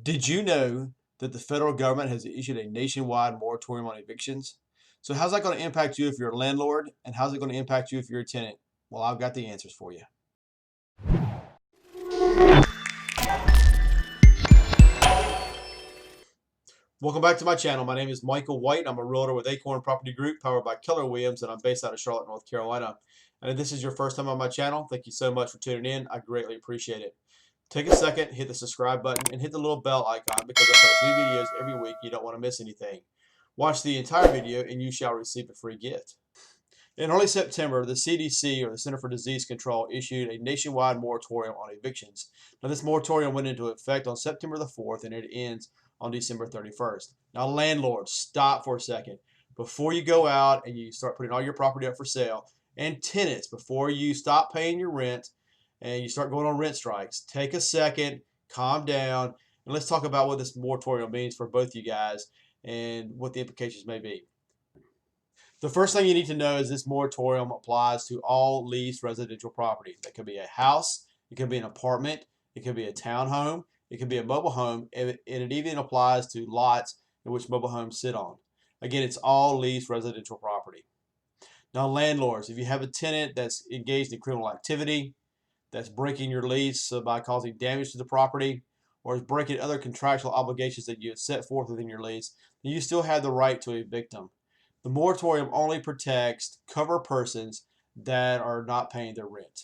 Did you know that the federal government has issued a nationwide moratorium on evictions? So how's that going to impact you if you're a landlord, and how's it going to impact you if you're a tenant? Well, I've got the answers for you. Welcome back to my channel. My name is Michael White. I'm a realtor with Acorn Property Group, powered by Keller, and I'm based out of Charlotte, North Carolina. And if this is your first time on my channel, thank you so much for tuning in. I greatly appreciate it. Take a second, hit the subscribe button, and hit the little bell icon because I post new videos every week. You don't want to miss anything. Watch the entire video and you shall receive a free gift. In early September, the CDC, or the Center for Disease Control, issued a nationwide moratorium on evictions. Now, this moratorium went into effect on September the 4th, and it ends on December 31st. Now, landlords, stop for a second. Before you go out and you start putting all your property up for sale, and tenants, before you stop paying your rent and you start going on rent strikes, take a second, calm down, and let's talk about what this moratorium means for both you guys and what the implications may be. The first thing you need to know is this moratorium applies to all leased residential property. That could be a house, it could be an apartment, it could be a townhome, it could be a mobile home, and it even applies to lots in which mobile homes sit on. Again, it's all leased residential property. Now, landlords, if you have a tenant that's engaged in criminal activity, that's breaking your lease by causing damage to the property, or is breaking other contractual obligations that you have set forth within your lease, then you still have the right to evict them. The moratorium only protects covered persons that are not paying their rent.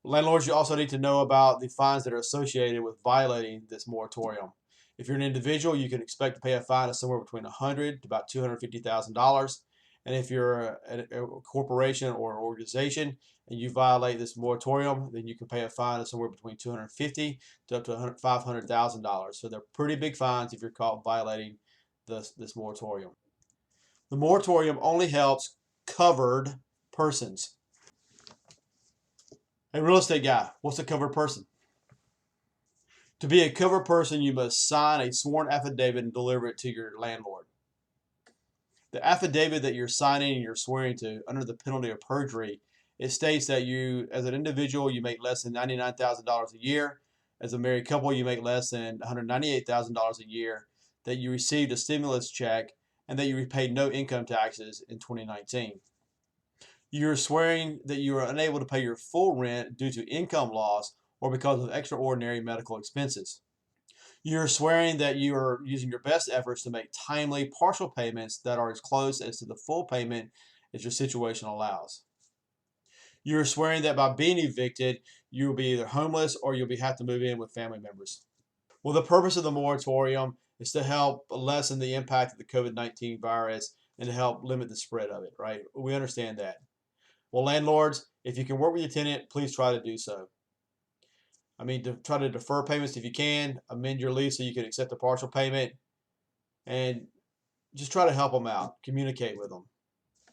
Landlords, you also need to know about the fines that are associated with violating this moratorium. If you're an individual, you can expect to pay a fine of somewhere between $100,000 to about $250,000. And if you're a corporation or an organization and you violate this moratorium, then you can pay a fine of somewhere between $250,000 to up to $500,000. So they're pretty big fines if you're caught violating this moratorium. The moratorium only helps covered persons. A real estate guy, what's a covered person? To be a covered person, you must sign a sworn affidavit and deliver it to your landlord. The affidavit that you're signing and you're swearing to under the penalty of perjury, it states that you, as an individual, you make less than $99,000 a year. As a married couple, you make less than $198,000 a year, that you received a stimulus check, and that you repaid no income taxes in 2019. You're swearing that you are unable to pay your full rent due to income loss or because of extraordinary medical expenses. You're swearing that you are using your best efforts to make timely partial payments that are as close as to the full payment as your situation allows. You're swearing that by being evicted, you will be either homeless or you'll have to move in with family members. Well, the purpose of the moratorium is to help lessen the impact of the COVID-19 virus and to help limit the spread of it, right? We understand that. Well, landlords, if you can work with your tenant, please try to do so. I mean, to try to defer payments if you can, amend your lease so you can accept a partial payment, and just try to help them out. Communicate with them.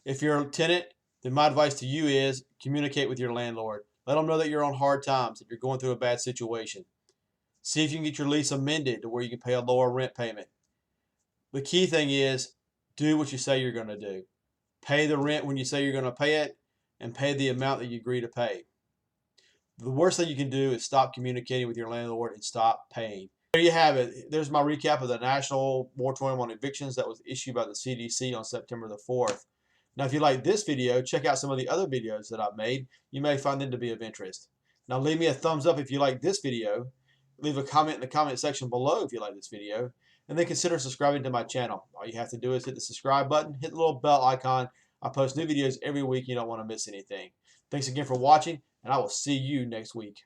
If you're a tenant, then my advice to you is communicate with your landlord. Let them know that you're on hard times, that you're going through a bad situation. See if you can get your lease amended to where you can pay a lower rent payment. The key thing is do what you say you're going to do. Pay the rent when you say you're going to pay it, and pay the amount that you agree to pay. The worst thing you can do is stop communicating with your landlord and stop paying. There you have it. There's my recap of the national moratorium on evictions that was issued by the CDC on September the 4th. Now, if you like this video, check out some of the other videos that I've made. You may find them to be of interest. Now, leave me a thumbs up if you like this video. Leave a comment in the comment section below if you like this video. And then consider subscribing to my channel. All you have to do is hit the subscribe button, hit the little bell icon. I post new videos every week. You don't want to miss anything. Thanks again for watching, and I will see you next week.